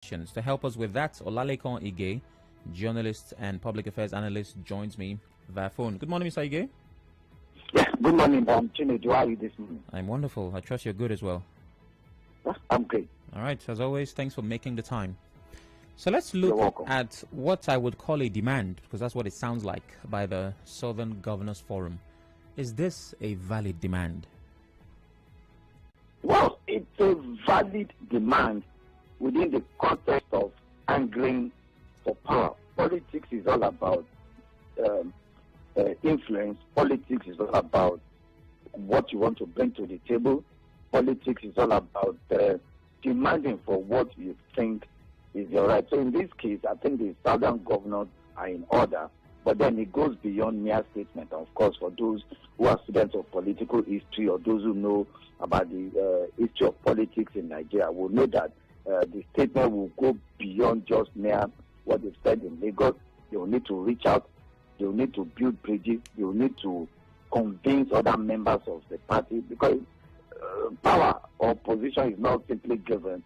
To help us with that, Olalekan Ige, journalist and public affairs analyst, joins me via phone. Good morning, Mr. Ige. Yeah, good morning, Chinedu. How are you this morning? I'm wonderful. I trust you're good as well. I'm great. All right. As always, thanks for making the time. So let's look at what I would call a demand, because that's what it sounds like, by the Southern Governors Forum. Is this a valid demand? Well, it's a valid demand within the context of angling for power. Politics is all about influence. Politics is all about what you want to bring to the table. Politics is all about demanding for what you think is your right. So in this case, I think the Southern governors are in order, but then it goes beyond mere statement. Of course, for those who are students of political history or those who know about the history of politics in Nigeria will know that the statement will go beyond just mere what they've said in Lagos. They will need to reach out. They will need to build bridges. They will need to convince other members of the party, because power or position is not simply given,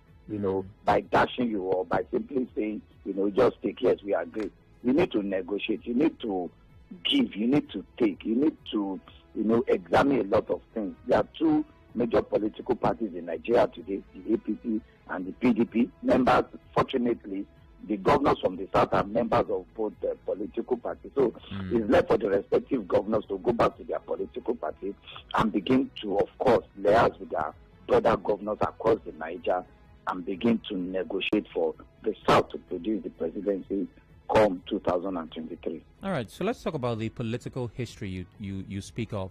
by dashing you or by simply saying, just take, yes, we agree. You need to negotiate. You need to give. You need to take. You need to, examine a lot of things. There are two major political parties in Nigeria today, the APC and the PDP. Members, fortunately, the governors from the south are members of both political parties. So it's left for the respective governors to go back to their political parties and begin to, of course, liaise with their brother governors across the Niger and begin to negotiate for the south to produce the presidency come 2023. All right, so let's talk about the political history you speak of.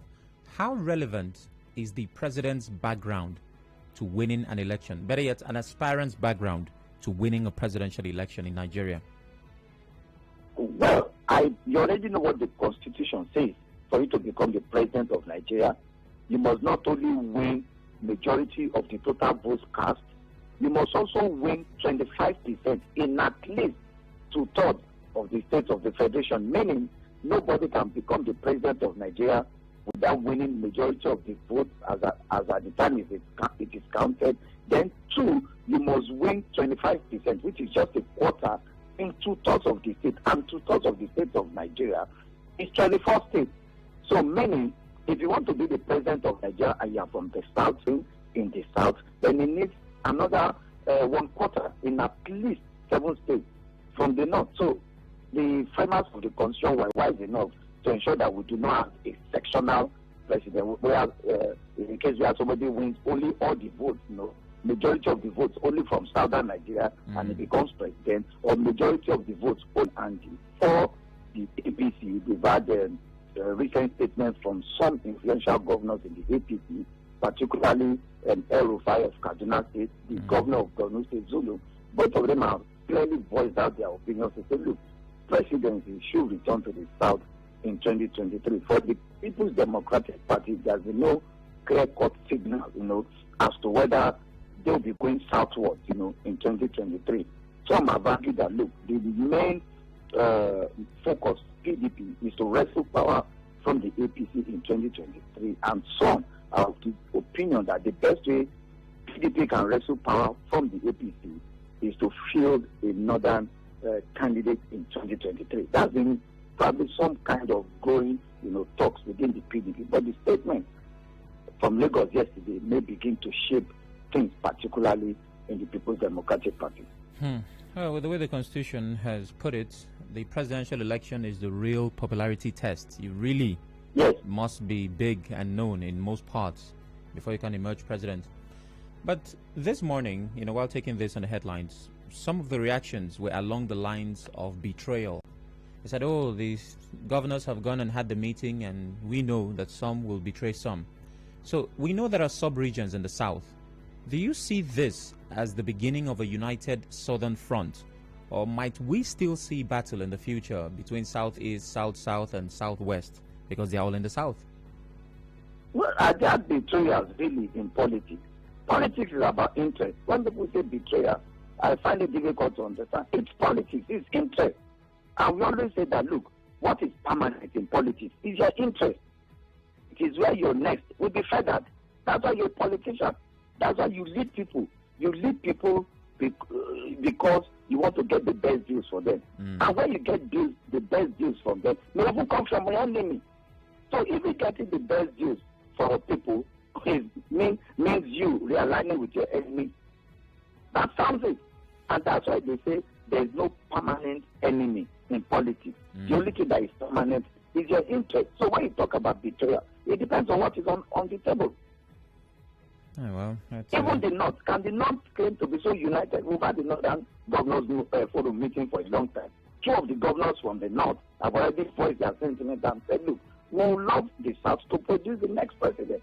How relevant is the president's background to winning an election? Better yet, an aspirant's background to winning a presidential election in Nigeria? Well, you already know what the Constitution says. For you to become the president of Nigeria, you must not only win majority of the total votes cast, you must also win 25% in at least 2/3 of the states of the federation, meaning nobody can become the president of Nigeria without winning majority of the votes as at the time it is counted. Then 2, you must win 25%, which is just a quarter in 2/3 of the state, and 2/3 of the states of Nigeria is 24 states. So meaning, if you want to be the president of Nigeria and you are from the south, in the south, then it needs another 1/4 in at least 7 states from the north. So the framers of the constitution were wise enough to ensure that we do not have a sectional president, where in the case where somebody wins only all the votes, majority of the votes only from southern Nigeria, and he becomes president, or majority of the votes and for the APC. We've had recent statements from some influential governors in the APC, particularly El Rufai of Kaduna State, the governor of Borno State, Zulu. Both of them have clearly voiced out their opinions to say, look, presidency should return to the south in 2023. For the People's Democratic Party, there's been no clear-cut signal, as to whether they'll be going southwards, in 2023. Some have argued that, look, the main focus, PDP, is to wrestle power from the APC in 2023. And some are of the opinion that the best way PDP can wrestle power from the APC is to field a northern candidate in 2023. That's been probably some kind of growing, talks within the PDP. But the statement from Lagos yesterday may begin to shape things, particularly in the People's Democratic Party. Well, with the way the Constitution has put it, the presidential election is the real popularity test. You really must be big and known in most parts before you can emerge president. But this morning, while taking this on the headlines, some of the reactions were along the lines of betrayal. They said, these governors have gone and had the meeting, and we know that some will betray some. So we know there are sub-regions in the south. Do you see this as the beginning of a united southern front? Or might we still see battle in the future between southeast, south-south, and southwest, because they're all in the south? Well, there are betrayals really in politics. Politics is about interest. When people say betrayal, I find it difficult to understand. It's politics, it's interest. And we always say that, look, what is permanent in politics is your interest. It is where your next will be feathered. That's why you're a politician. That's why you lead people. You lead people because you want to get the best deals for them. And when you get the best deals from them, may even come from your enemy. So if you're getting the best deals for people, it means you realigning with your enemy. That sounds it. And that's why they say there is no permanent enemy in politics. The only thing that is permanent is your interest. So when you talk about betrayal, it depends on what is on the table. Oh, well, even the North, can the North claim to be so united? We've had the Northern Governors Forum meeting for a long time. Two of the governors from the North have already voiced their sentiment and said, look, we would love the South to produce the next president.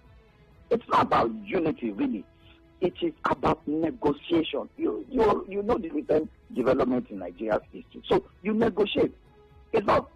It's not about unity, really. It is about negotiation. You know the recent development in Nigeria's history. So you negotiate. It's not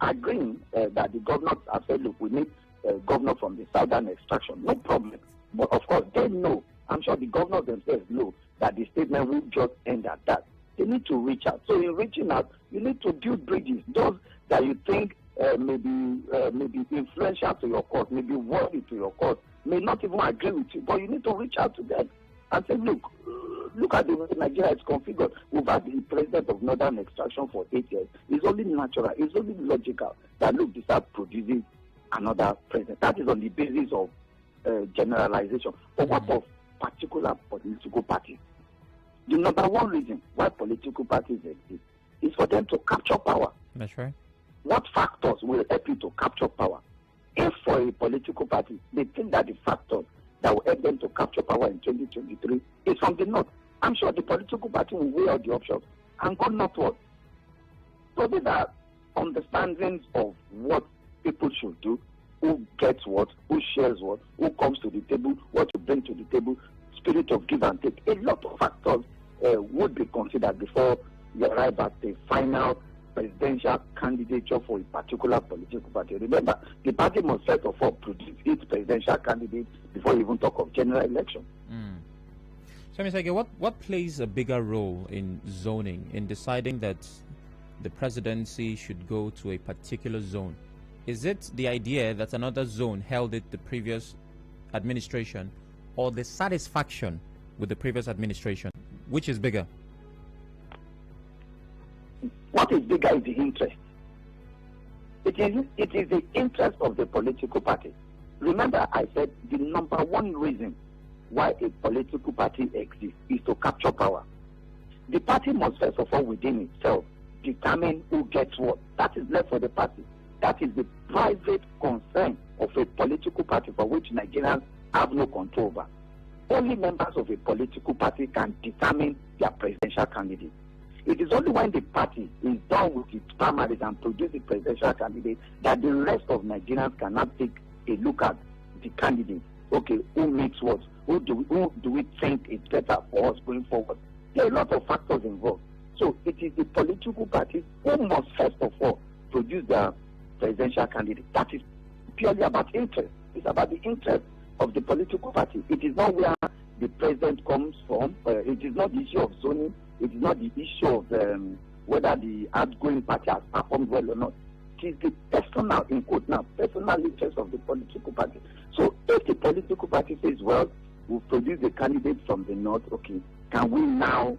agreeing that the governors have said, look, we need a governor from the southern extraction. No problem. But of course, they know. I'm sure the governors themselves know that the statement will just end at that. They need to reach out. So in reaching out, you need to build bridges. Those that you think may be influential to your cause, may be worthy to your cause, may not even agree with you, but you need to reach out to them and say, look at the way Nigeria is configured. We've had the president of northern extraction for 8 years. It's only natural, it's only logical that, look, this South produces another president. That is on the basis of generalization. But what of particular political parties? The number one reason why political parties exist is for them to capture power. That's right. What factors will help you to capture power? If for a political party, they think that the factors that will help them to capture power in 2023 is from the North, I'm sure the political party will weigh out the options and go northward. So these are understandings of what people should do, who gets what, who shares what, who comes to the table, what to bring to the table, spirit of give and take. A lot of factors would be considered before you arrive at the final presidential candidature for a particular political party. Remember, the party must first of all produce its presidential candidate before you even talk of general election. So, Mr. Ege, what plays a bigger role in zoning, in deciding that the presidency should go to a particular zone? Is it the idea that another zone held it the previous administration, or the satisfaction with the previous administration? Which is bigger? What is bigger is the interest. It is the interest of the political party. Remember, I said the number one reason why a political party exists is to capture power. The party must first of all within itself determine who gets what. That is left for the party. That is the private concern of a political party for which Nigerians have no control over. Only members of a political party can determine their presidential candidate. It is only when the party is done with its primaries and produces a presidential candidate that the rest of Nigerians cannot take a look at the candidate. Okay, who makes what? Who do we think is better for us going forward? There are a lot of factors involved. So it is the political party who must first of all produce their presidential candidate. That is purely about interest. It's about the interest of the political party. It is not where the president comes from. It is not the issue of zoning. It is not the issue of whether the outgoing party has performed well or not. It is the personal, in quote now, personal interest of the political party. So if the political party says, well, we'll produce a candidate from the North, okay, can we now,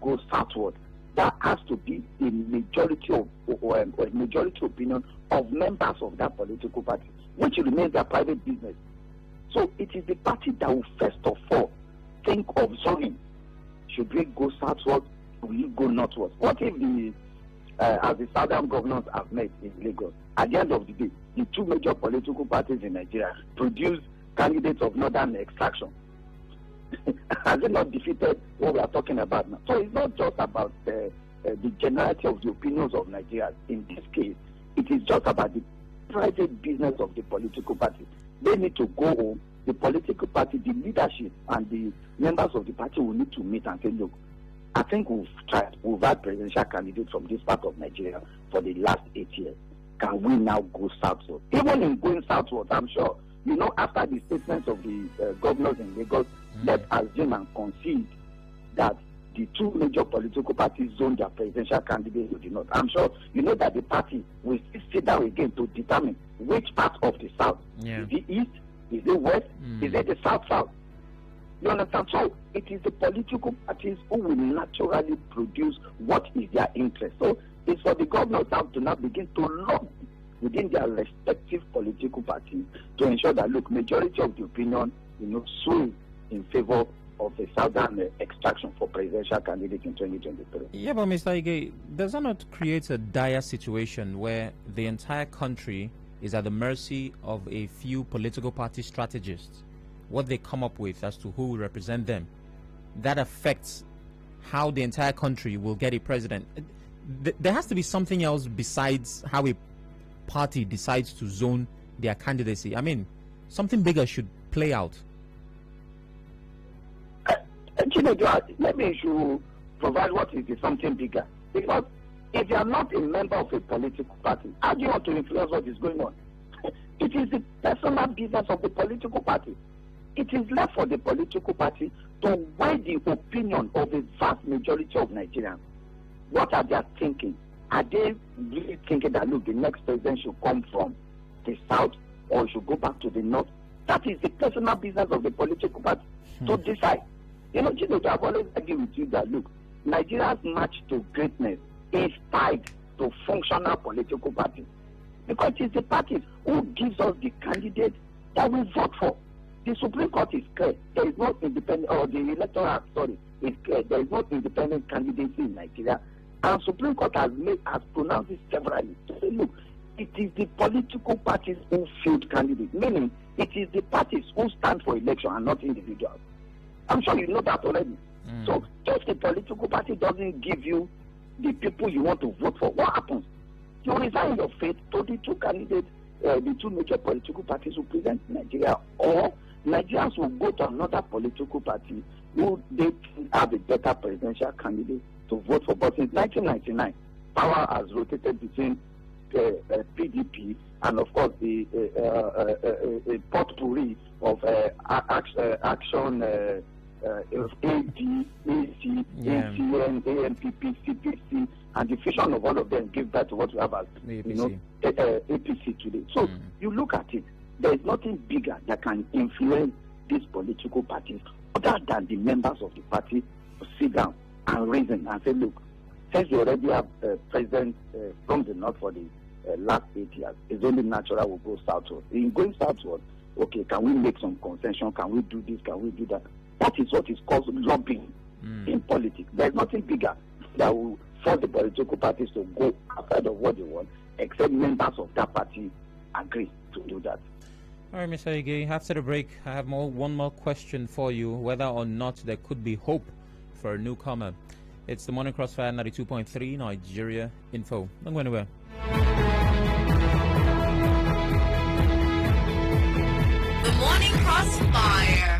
go southward? That has to be the majority of, or a majority opinion of members of that political party, which remains their private business. So it is the party that will first of all think of zoning. Should we go southward? Will you go northward? What if as the southern governors have met in Lagos, at the end of the day, the two major political parties in Nigeria produce candidates of northern extraction? Has it not defeated what we are talking about now? So it's not just about the generality of the opinions of Nigeria. In this case, it is just about the private business of the political party. They need to go home. The political party, the leadership, and the members of the party will need to meet and say, look, I think we've had presidential candidates from this part of Nigeria for the last 8 years. Can we now go southward? Even in going southward, I'm sure, after the statements of the governors in Lagos, let's assume and concede that the two major political parties zone their presidential candidates to the North. I'm sure that the party will sit down again to determine which part of the South. Yeah. Is it East? Is it West? Is it the South? You understand? So it is the political parties who will naturally produce what is their interest. So it's for the governors now to now begin to lobby within their respective political parties to ensure that, look, majority of the opinion, swing in favor of the southern extraction for presidential candidate in 2023. Yeah, but Mr. Ige, does that not create a dire situation where the entire country is at the mercy of a few political party strategists, what they come up with as to who will represent them? That affects how the entire country will get a president. There has to be something else besides how a party decides to zone their candidacy. I mean, something bigger should play out. Maybe you should provide what is the something bigger. Because if you are not a member of a political party, how do you want to influence what is going on? It is the personal business of the political party. It is left for the political party to weigh the opinion of a vast majority of Nigerians. What are they thinking? Are they really thinking that, look, the next president should come from the south or should go back to the north? That is the personal business of the political party to decide. I've always argued with you that, look, Nigeria's march to greatness is tied to functional political parties. Because it is the parties who gives us the candidate that we vote for. The Supreme Court is clear. There is no independent, or the Electoral Act, is clear. There is no independent candidacy in Nigeria. And Supreme Court has pronounced it severally. To say, look, it is the political parties who field candidates, meaning it is the parties who stand for election and not individuals. I'm sure you know that already. So if the political party doesn't give you the people you want to vote for, what happens? You resign your faith to the two candidates, the two major political parties who present Nigeria, or Nigerians will go to another political party who they have a better presidential candidate to vote for. But since 1999, power has rotated between PDP and, of course, the potpourri of action of AD, AC, ACN, ANPP, CPC, and the fusion of all of them give birth to what we have as APC today. So you look at it, there is nothing bigger that can influence these political parties other than the members of the party to sit down and reason and say, look, since we already have president from the north for the last 8 years, it's only natural we go southward. In going southward, okay, can we make some concession? Can we do this? Can we do that? That is what is called lobbying in politics. There's nothing bigger that will force the political parties to go outside of what they want, except members of that party agree to do that. All right, Mr. Ige, after the break, I have one more question for you, whether or not there could be hope for a newcomer. It's the Morning Crossfire 92.3 Nigeria Info. Don't go anywhere. The Morning Crossfire.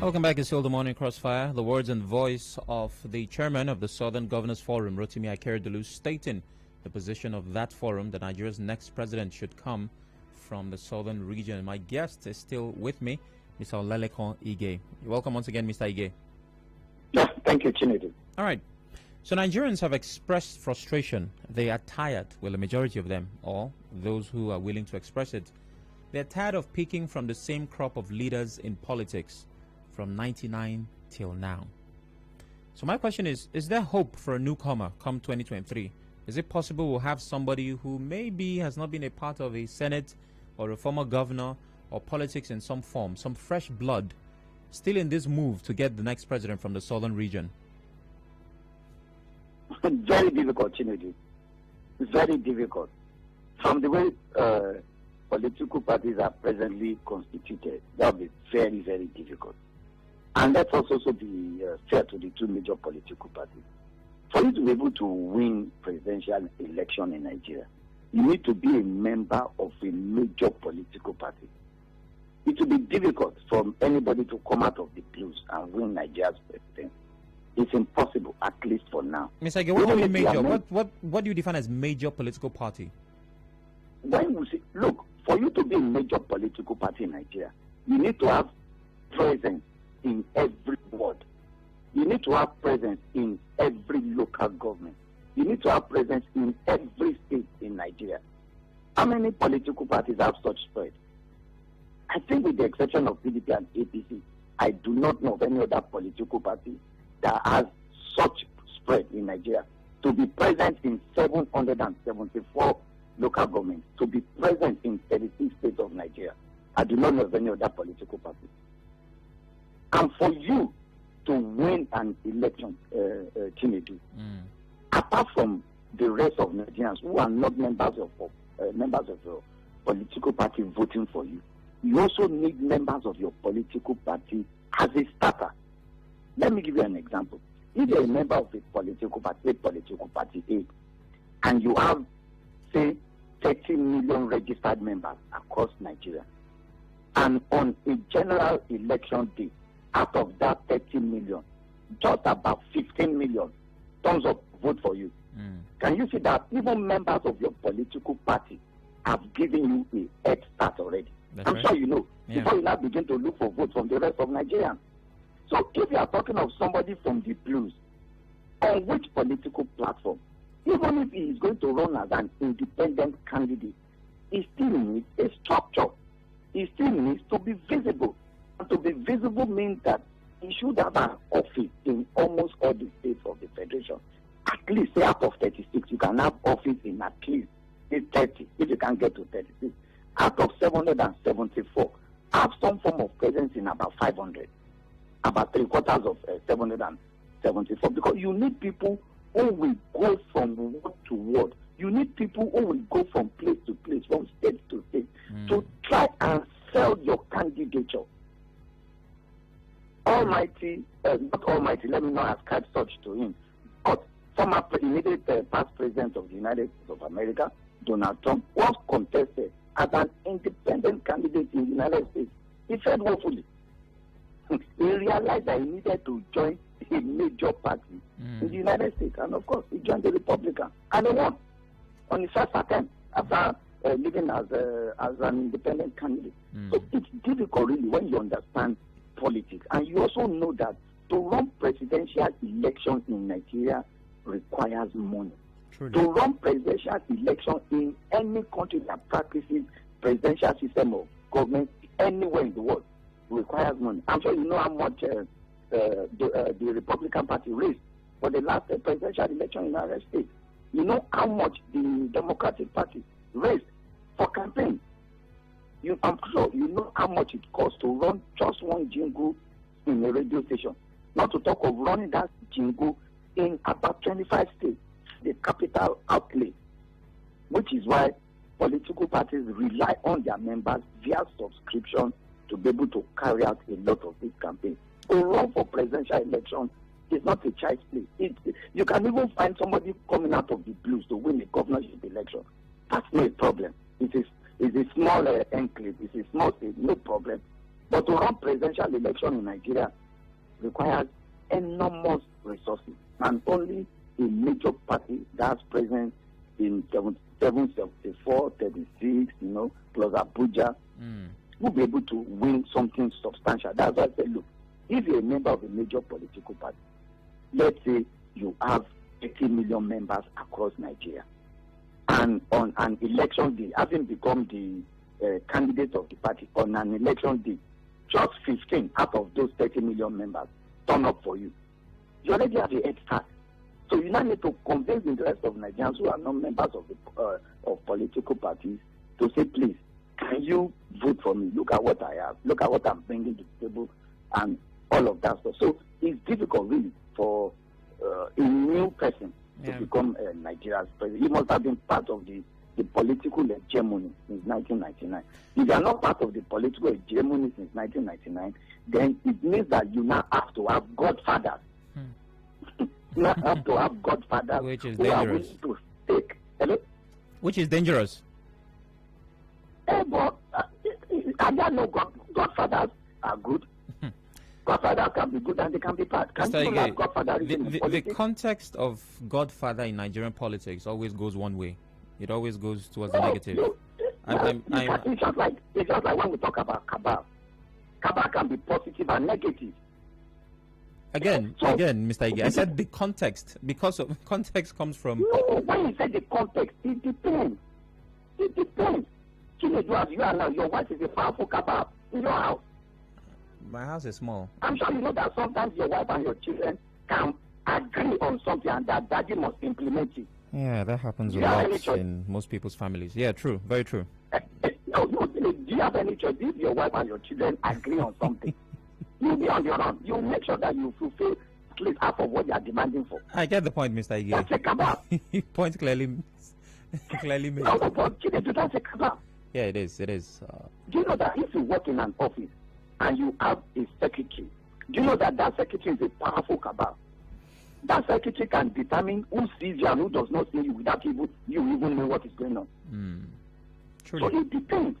Welcome back. It's still the Morning Crossfire. The words and voice of the chairman of the Southern Governors Forum, Rotimi Akeredolu, stating the position of that forum that Nigeria's next president should come from the southern region. My guest is still with me, Mr. Olalekan Ige. Welcome once again, Mr. Ige. Yeah, thank you, Chinedu. All right. So Nigerians have expressed frustration. They are tired, well, the majority of them, or those who are willing to express it. They're tired of picking from the same crop of leaders in politics from 99 till now. So my question is there hope for a newcomer come 2023? Is it possible we'll have somebody who maybe has not been a part of a Senate or a former governor or politics in some form, some fresh blood, still in this move to get the next president from the southern region? Very difficult, Chinedu. Very difficult. From the way political parties are presently constituted, that will be very, very difficult. And let's also be fair to the two major political parties. For you to be able to win presidential election in Nigeria, you need to be a member of a major political party. It will be difficult for anybody to come out of the blues and win Nigeria's president. It's impossible, at least for now. Mr. Ige, what do you mean major? What do you define as major political party? When we say, look, for you to be a major political party in Nigeria, you need to have presence in every ward. You need to have presence in every local government. You need to have presence in every state in Nigeria. How many political parties have such spread? I think with the exception of PDP and APC, I do not know of any other political party that has such spread in Nigeria. To be present in 774 local governments, to be present in 36 states of Nigeria, I do not know of any other political party. And for you to win an election, Chinedu, apart from the rest of Nigerians who are not members of your political party voting for you, you also need members of your political party as a starter. Let me give you an example. If you're a member of a political party A, and you have, say, 30 million registered members across Nigeria, and on a general election day, out of that 30 million, just about 15 million thumbs up vote for you. Can you see that even members of your political party have given you a head start already? That's I'm right. sure you know, Yeah. before you now begin to look for votes from the rest of Nigerians. So if you are talking of somebody from the blues, on which political platform, even if he is going to run as an independent candidate, he still needs a structure. He still needs to be visible. And to be visible means that he should have an office in almost all the states of the Federation. At least, say, out of 36, you can have office in at least 30, if you can get to 36. Out of 774, have some form of presence in about 500, about 3/4 of 774, because you need people who will go from ward to ward. You need people who will go from place to place, from state to state, to try and sell your candidature. Almighty, not Almighty, let me not ascribe such to him, but former immediate past president of the United States of America, Donald Trump, was contested as an independent candidate in the United States. He failed woefully. He realized that he needed to join a major party in the United States, and of course, he joined the Republican, and he won on his first attempt after living as an independent candidate. So it's difficult, really, when you understand politics, and you also know that to run presidential elections in Nigeria requires money. Truly. To run presidential election in any country that practices presidential system of government anywhere in the world requires money. I'm sure you know how much the Republican Party raised for the last presidential election in the United States. You know how much the Democratic Party raised for campaign. I'm sure you know how much it costs to run just one jingle in a radio station. Not to talk of running that jingle in about 25 states, the capital outlay, which is why political parties rely on their members via subscription to be able to carry out a lot of these campaigns. To run for presidential elections is not a child's play. You can even find somebody coming out of the blues to win a governorship election. That's no problem. It's a small enclave. It's a small state, no problem. But to run presidential election in Nigeria requires enormous resources, and only a major party that's present in 77, 74, 36, plus Abuja, will be able to win something substantial. That's why I said, look, if you're a member of a major political party, let's say you have 80 million members across Nigeria, and on an election day, having become the candidate of the party on an election day, just 15 out of those 30 million members turn up for you. You already have a head start. So you now need to convince the rest of Nigerians who are not members of the of political parties to say, please, can you vote for me? Look at what I have. Look at what I'm bringing to the table, and all of that stuff. So it's difficult, really, for a new person to become Nigeria's president. He must have been part of the political hegemony since 1999. If you are not part of the political hegemony since 1999, then it means that you now have to have godfathers. You now have to have godfathers which is who dangerous. are willing to take. Hello? Which is dangerous. But I don't know, godfathers are good. Godfathers can be good and they can be bad. Can you have godfatherism in the politics? context of godfather in Nigerian politics always goes one way. It always goes towards the negative. It's just like when we talk about cabal. Cabal can be positive and negative. Again, Mr. Ige, I said the context, because of context comes from. No, when you say the context, it depends. It depends. You are now, your wife is a powerful cabal in your house. My house is small. I'm sure you know that sometimes your wife and your children can agree on something and that daddy must implement it. Yeah, that happens a lot in most people's families. Yeah, true. Very true. No, do you have any choice? If your wife and your children agree on something, you'll be on your own. You make sure that you fulfill at least half of what they are demanding for. I get the point, Mr. Ige. That's a cabal. Point clearly made. No, but that's a cabal. Yeah, it is. It is. Do you know that if you work in an office and you have a secretary, do you know that that secretary is a powerful cabal? That secretary can determine who sees you and who does not see you without you even know what is going on. So it depends.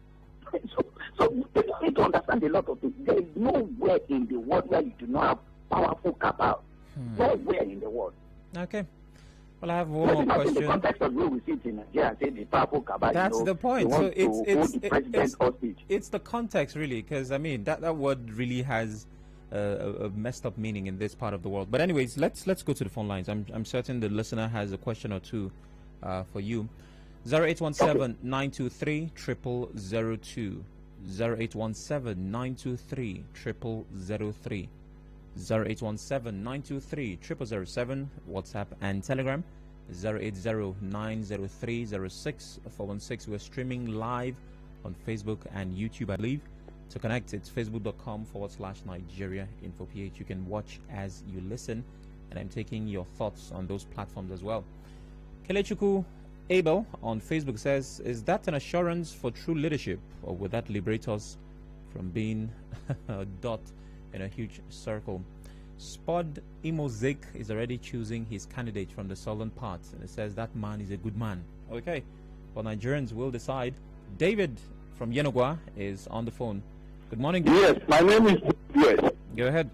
So people need to understand a lot of things. There is nowhere in the world where you do not have powerful cabal. Nowhere in the world. Okay. Well, I have one more question. In the context of where we sit in Nigeria and say the powerful cabal, that's the point. So it's the context, really, because I mean that word really has a messed up meaning in this part of the world. But anyways, let's go to the phone lines. I'm certain the listener has a question or two for you. 0817-923-0002, 0817-923-0003, 0817-923-0007, WhatsApp and Telegram, 080-903-06-416. We're streaming live on Facebook and YouTube, I believe. To connect, it's facebook.com/Nigeria InfoPH. You can watch as you listen, and I'm taking your thoughts on those platforms as well. Kelechuku Abel on Facebook says, is that an assurance for true leadership, or would that liberate us from being a dot in a huge circle? Spud Imozik is already choosing his candidate from the southern parts, and it says that man is a good man. Okay, well, Nigerians will decide. David from Yenogwa is on the phone. Good morning. Yes, my name is. Yes. Go ahead.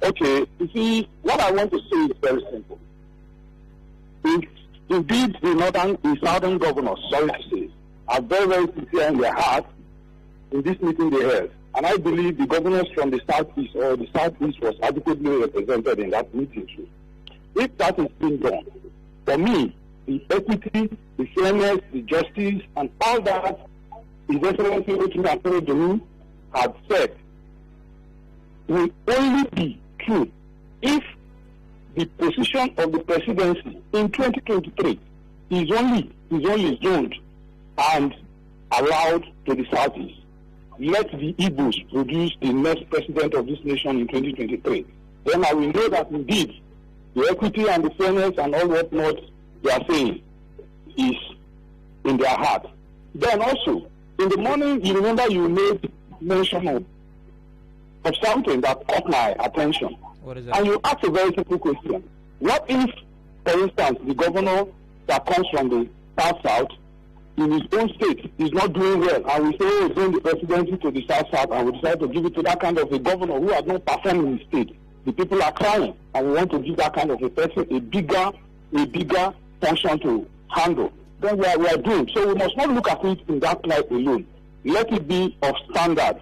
Okay, you see, what I want to say is very simple. Indeed, the southern governors, sorry to say, are very, very sincere in their heart in this meeting they held. And I believe the governors from the southeast or the southeast was adequately represented in that meeting too. If that is being done, for me, the equity, the fairness, the justice, and all that His Excellency Rotimi Akeredolu had said will only be true if the position of the presidency in 2023 is only zoned and allowed to the southeast. Let the Igbos produce the next president of this nation in 2023. Then I will know that indeed the equity and the fairness and all whatnot they are saying is in their heart. Then also, in the morning, you remember you made mention of something that caught my attention. What is that? And you asked a very simple question. What if, for instance, the governor that comes from the south in his own state is not doing well, and we say, oh, bring the presidency to the South, and we decide to give it to that kind of a governor who has not performed in his state, the people are crying, and we want to give that kind of a person a bigger function to handle. Then we are doomed. So we must not look at it in that light alone. Let it be of standard.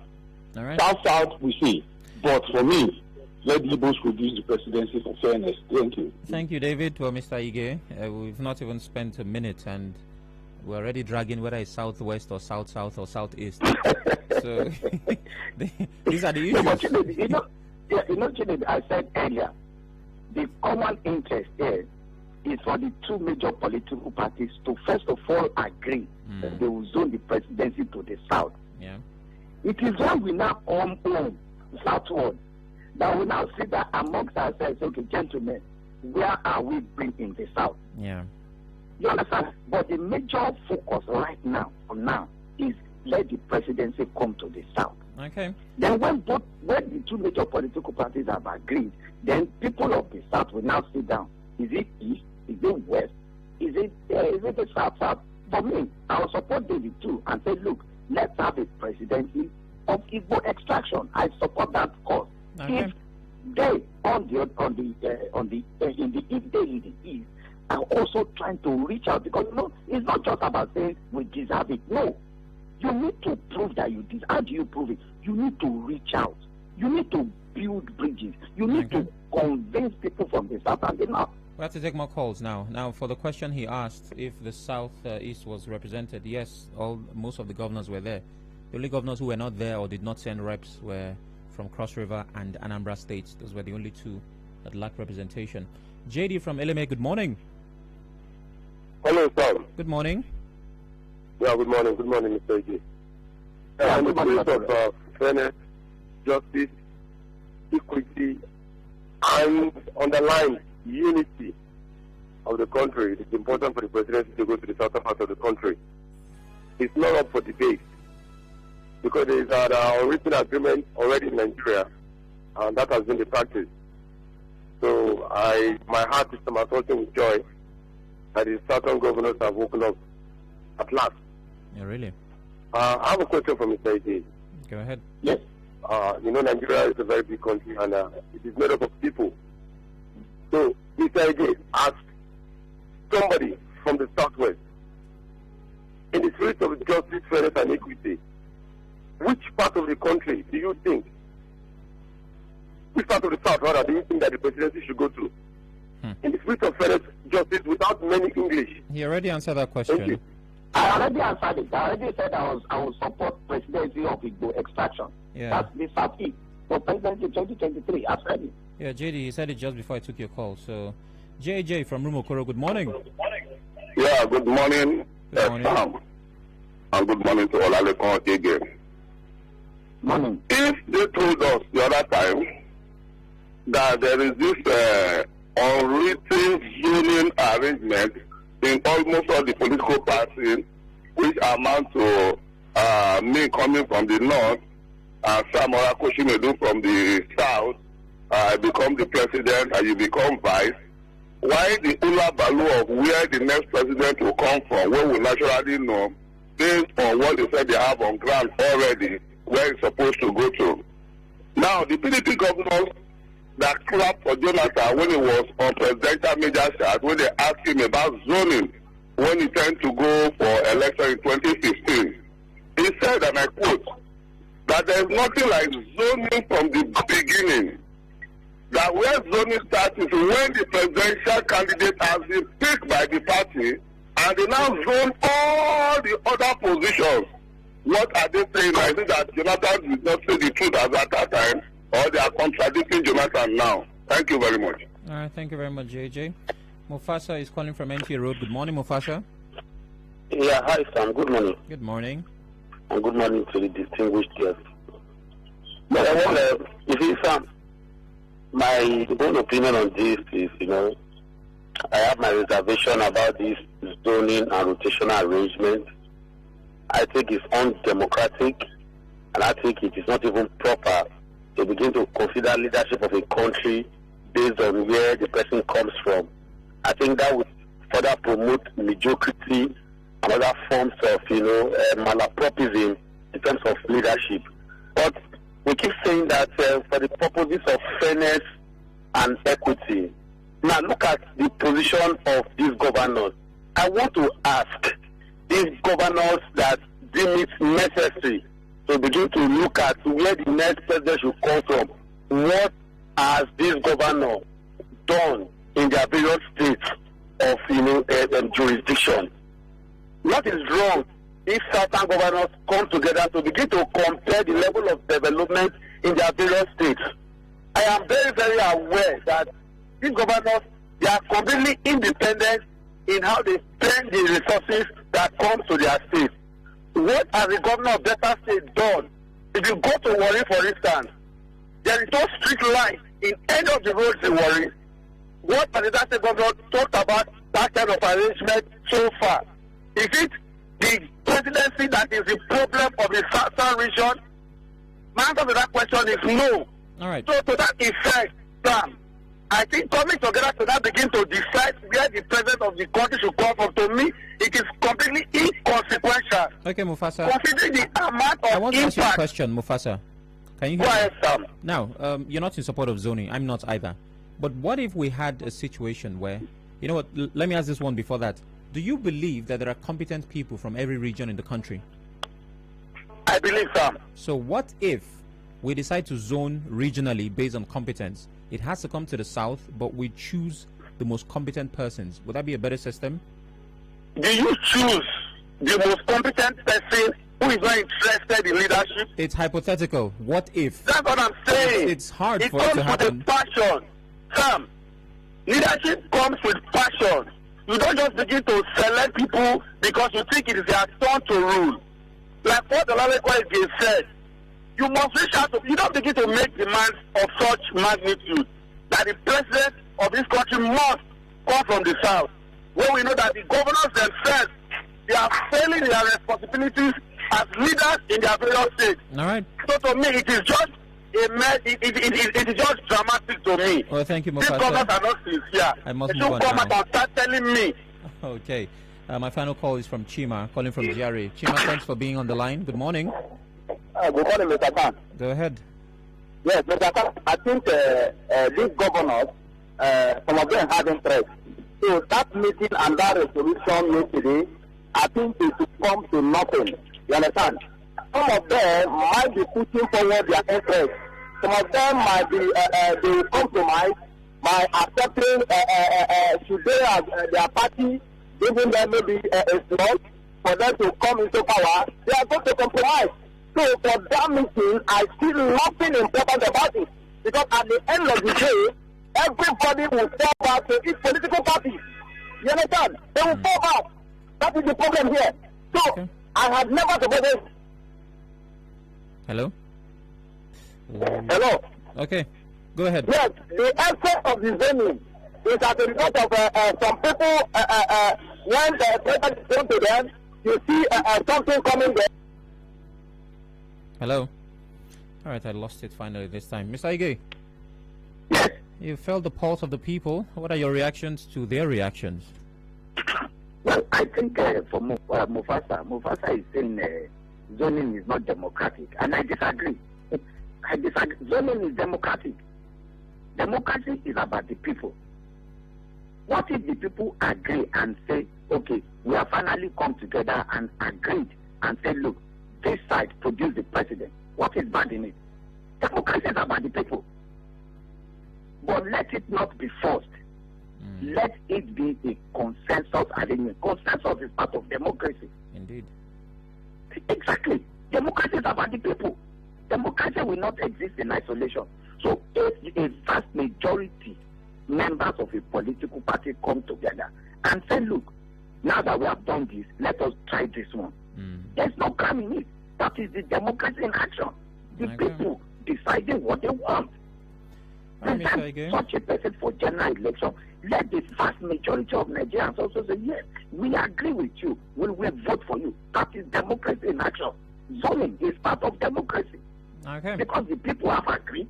All right. South, we see. But for me, let the Igbos produce the presidency for fairness. Thank you. Thank you, David. Well, Mr. Ige, we've not even spent a minute, and we're already dragging whether it's southwest or south or southeast. So these are the issues. I said earlier, the common interest here is for the two major political parties to first of all agree that they will zone the presidency to the south. Yeah. It is when we now come home southward that we now sit down amongst ourselves, okay, gentlemen, where are we bringing the south? Yeah. You understand? But the major focus right now, is let the presidency come to the south. Okay. Then when the two major political parties have agreed, then people of the south will now sit down. Is it east? Is it west? Is it the south? For me, I will support David too and say, look, let's have a presidency of Igbo extraction. I support that cause. Okay. If they in the east are also trying to reach out, because it's not just about saying we deserve it. No, you need to prove that you deserve. How do you prove it? You need to reach out. You need to build bridges. You need to convince people from the south and the north. We have to take more calls now. Now, for the question he asked, if the south-east was represented, yes, most of the governors were there. The only governors who were not there or did not send reps were from Cross River and Anambra states. Those were the only two that lacked representation. JD from LMA, good morning. Hello, sir. Good morning. Yeah, good morning. Good morning, Mr. Ige. In the place of fairness, justice, equity, and underlying unity of the country, it is important for the presidency to go to the southern part of the country. It's not up for debate, because there is an written agreement already in Nigeria, and that has been the practice. So my heart is somersaulting with joy that the southern governors have woken up at last. Yeah, really? I have a question for Mr. Ige. Go ahead. Yes. Nigeria is a very big country, and it is made up of people. So, Mr. Ige, ask somebody from the southwest, in the spirit of justice, fairness, and equity, which part of the country do you think, which part of the south, rather, do you think that the presidency should go to? In the spirit of fairness, justice, without many English. He already answered that question. I already answered it. I already said I will support presidency of Igbo extraction. Yeah. That's the southeast for presidency 2023. I've said it. Yeah, JD, he said it just before I took your call. So, JJ from Rumokoro, good morning. Yeah, good morning. Good morning. And good morning to Olalekan again. Morning. If they told us the other time that there is this unwritten zoning arrangement in almost all the political parties, which amount to me coming from the north and Samora Koshimedu from the south, I become the president and you become vice, why the Ula Balu of where the next president will come from, where we naturally know, based on what they said they have on ground already, where it's supposed to go to. Now, the PDP governors that clapped for Jonathan when he was on presidential major shot, when they asked him about zoning, when he turned to go for election in 2015, he said, and I quote, that there is nothing like zoning from the beginning. That where zoning starts is when the presidential candidate has been picked by the party and they now zone all the other positions. What are they saying? I think that Jonathan did not say the truth at that time, or they are contradicting Jonathan now. Thank you very much. All right, thank you very much, JJ. Mufasa is calling from NT Road. Good morning, Mufasa. Yeah, hi, Sam. Good morning. Good morning. And good morning to the distinguished guest. But I wonder, Sam, my own opinion on this is, I have my reservation about this zoning and rotational arrangement. I think it's undemocratic, and I think it is not even proper to begin to consider leadership of a country based on where the person comes from. I think that would further promote mediocrity and other forms of, malapropism in terms of leadership. But we keep saying that for the purposes of fairness and equity. Now look at the position of these governors. I want to ask these governors that deem it necessary to begin to look at where the next president should come from. What has this governor done in their various states of jurisdiction? What is wrong if certain governors come together to begin to compare the level of development in their various states? I am very, very aware that these governors, they are completely independent in how they spend the resources that come to their states. What has the governor of Delta State done? If you go to Warri, for instance, there is no street light in any of the roads in Warri. What has the Delta State governor talked about that kind of arrangement so far? Is it the presidency that is the problem of the southern region? My answer to that question is no. All right. So to that effect, Sam, I think coming together to that begin to decide where the president of the country should come from, to me, it is completely inconsequential. Okay, Mufasa. Considering the amount of I want to ask you a impact. question, Mufasa. Can you hear Go me? ahead, Sam. Now, you're not in support of zoning. I'm not either. But what if we had a situation where, you know what, let me ask this one before that. Do you believe that there are competent people from every region in the country? I believe, Sam. So what if we decide to zone regionally based on competence? It has to come to the south, but we choose the most competent persons. Would that be a better system? Do you choose the most competent person who is not interested in leadership? It's hypothetical. What if? That's what I'm saying. It's hard it for it to happen. It comes with passion. Sam, leadership comes with passion. You don't just begin to select people because you think it is their turn to rule. Like what Olalekan said, you must reach out to, you don't begin to make demands of such magnitude that the president of this country must come from the south. When we know that the governors themselves, they are failing their responsibilities as leaders in their various states. All right. So to me, it is just it is just dramatic to me. Well, thank you, These Mufasa. governors are not sincere. I must They move should on come now. out and start telling me. Okay. My final call is from Chima, calling from GRA. Chima, thanks for being on the line. Good morning. Good morning, Mr. Khan. Go ahead. Yes, Mr. Khan, I think these governors, some of them have interest. So that meeting and that resolution made today, I think it will come to nothing. You understand? Some of them might be putting forward their interest. Some of them might be, they will compromise by accepting, should they have their party giving them maybe a slot for them to come into power, they are going to compromise. So for that meeting, I see nothing important about it. Because at the end of the day, everybody will fall back to each political party. You understand? They will fall back. That is the problem here. So Okay. I have never supported. Hello? Hello. Okay. Go ahead. Yes, the essence of the zoning is as a result of some people, when the president is going to them, you see something coming there. Hello? All right, I lost it finally this time. Mr. Ige, you felt the pulse of the people. What are your reactions to their reactions? Well, I think for Mufasa is saying zoning is not democratic, and I disagree. I disagree. Zoning is democratic. Democracy is about the people. What if the people agree and say, okay, we have finally come together and agreed and say, look, this side produce the president. What is bad in it? Democracy is about the people. But let it not be forced. Let it be a consensus arrangement. Consensus is part of democracy. Indeed. Exactly. Democracy is about the people. Democracy will not exist in isolation. So if a vast majority members of a political party come together and say, look, now that we have done this, let us try this one. There's no crime in it. That is the democracy in action. The people deciding what they want. And such a person for general election, let the vast majority of Nigerians also say, yes, we agree with you. We will vote for you. That is democracy in action. Zoning is part of democracy. Okay. Because the people have agreed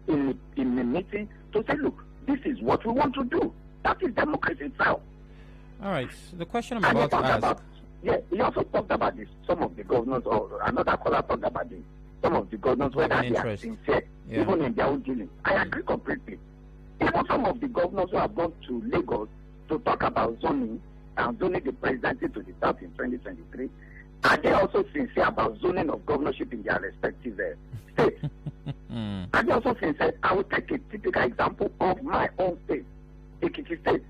in the meeting to say, look, this is what we want to do. That is democracy itself. All right. The question I'm And about to ask. he also talked about this. Some of the governors, or another caller talked about this. Some of the governors, whether they are sincere, even in their own dealing. I agree completely. Even some of the governors who have gone to Lagos to talk about zoning and zoning the presidency to the South in 2023, are they also sincere about zoning of governorship in their respective states? Are they also sincere? I will take a typical example of my own state, Ekiti State.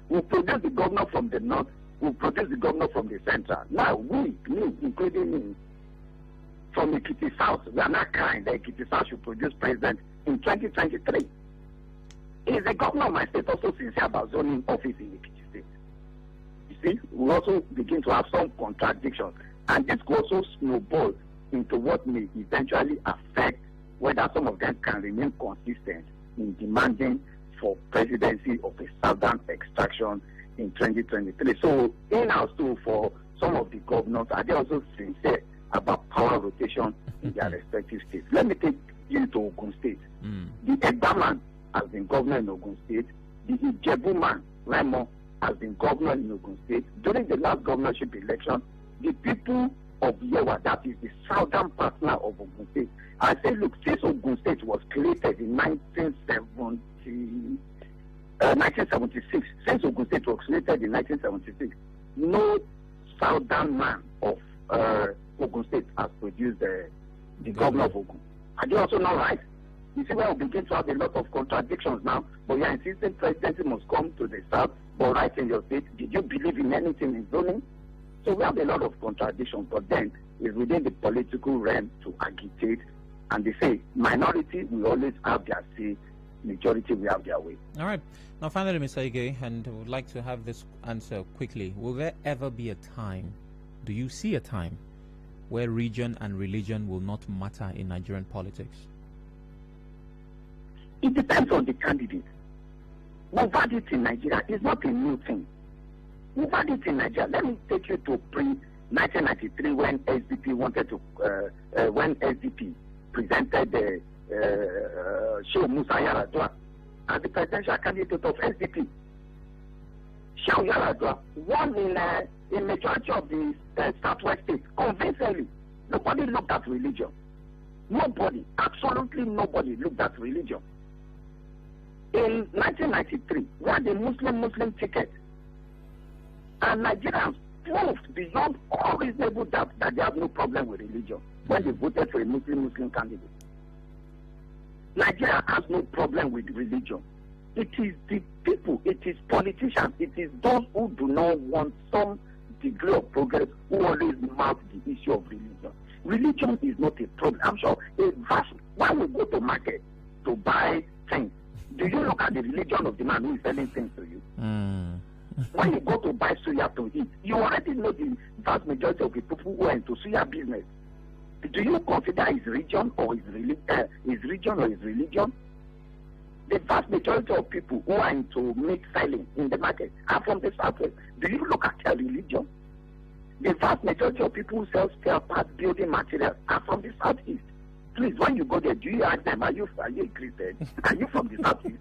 We produce the governor from the north, we produce the governor from the central. Now me, including me, from Ekiti South, we are not crying that Ekiti South should produce president in 2023. Is the governor of my state also sincere about zoning office in Ekiti State? You see, we also begin to have some contradictions, and this could also snowball into what may eventually affect whether some of them can remain consistent in demanding for presidency of a southern extraction in 2023. So, in-house too, for some of the governors, are they also sincere about power rotation in their respective states? Let me take you to Ogun State. The Egba man has been governor in Ogun State. The Ijebu man, Raimo, has been governor in Ogun State. During the last governorship election, the people of Yewa, that is the southern partner of Ogun State, I say, look, since Ogun State was created in 1976, since Ogun State was created in 1976, no southern man of Ogun State has produced the governor of Ogun. Are they also not right? You see where we begin to have a lot of contradictions now, but you are insisting presidency must come to the south, but right in your state, did you believe in anything in zoning? So we have a lot of contradictions, but then it's within the political realm to agitate, and they say minority will always have their say, majority will have their way. All right. Now, finally, Mr. Ige, and I would like to have this answer quickly. Will there ever be a time, do you see a time, where region and religion will not matter in Nigerian politics? It depends on the candidate. We've had it in Nigeria. It's not a new thing. We've had it in Nigeria. Let me take you to pre-1993 when SDP wanted to, when SDP presented Shehu Musa Yaradua as the presidential candidate of SDP. Shehu Yaradua won in majority of the southwest states convincingly. Nobody looked at religion. Nobody, absolutely nobody looked at religion. In 1993, we had a Muslim ticket, and Nigerians proved beyond all reasonable doubt that they have no problem with religion when they voted for a Muslim candidate. Nigeria has no problem with religion. It is the people, it is politicians, it is those who do not want some degree of progress who always mark the issue of religion. Religion is not a problem. I'm sure when we go to market to buy things, do you look at the religion of the man who is selling things to you? When you go to buy suya to eat, you already know the vast majority of the people who are into suya business. Do you consider his religion or his religion? The vast majority of people who are into meat selling in the market are from the southwest. Do you look at their religion? The vast majority of people who sell spare parts, building materials are from the southeast. Please, when you go there, do you ask them, are you a Christian? Are you from the southeast?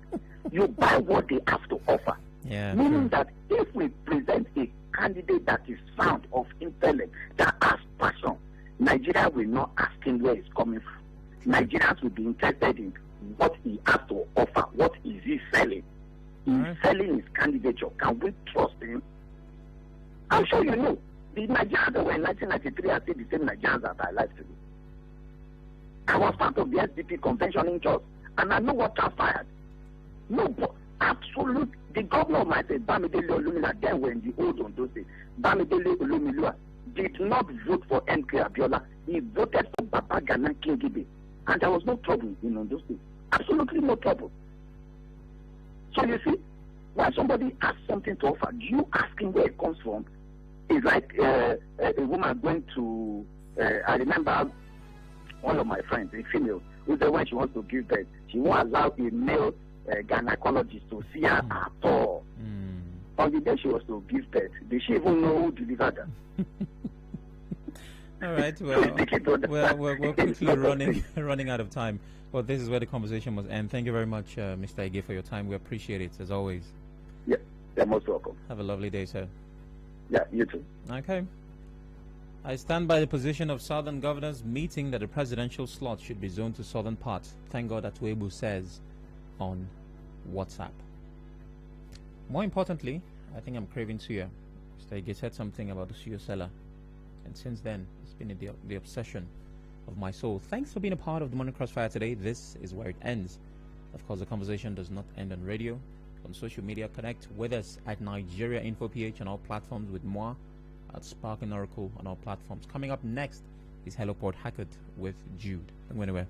You buy what they have to offer. Yeah, meaning that if we present a candidate that is sound of intellect, that has passion, Nigeria will not ask him where he's coming from. Nigerians will be interested in what he has to offer. What is he selling? He's selling his candidature. Can we trust him? I'm sure you know. The Nigerians that were in 1993 are still the same Nigerians that are alive today. I was part of the SDP convention in Jos, and I know what transpired. No, absolute. The governor of my state, Bamidele Olumilua, then when the old Ondo State, Bamidele Olumilua did not vote for MK Abiola. He voted for Baba Gana Kingibe, and there was no trouble in Ondo State. Absolutely no trouble. So you see, when somebody has something to offer, you ask him where it comes from. It's like a woman going to, I remember one of my friends, a female, who said when she wants to give birth, she won't allow a male gynecologist to see her at all. On the day she was to give birth, did she even know who delivered her? All right, well, we're quickly running out of time. Well, this is where the conversation must end. Thank you very much, Mr. Ige, for your time. We appreciate it, as always. Yeah, you're most welcome. Have a lovely day, sir. Yeah, you too. Okay. I stand by the position of Southern governors meeting that the presidential slot should be zoned to southern parts. Thank God that Weibo says on WhatsApp. More importantly, I think I'm craving suya. Mr. Ige said something about the suya seller, and since then it's been the obsession of my soul. Thanks for being a part of the Morning Crossfire today. This is where it ends. Of course, the conversation does not end on radio. On social media, connect with us at Nigeria Info PH on all platforms, with moi at Spark and Oracle on all platforms. Coming up next is Hello Port Hackett with Jude. Don't go anywhere.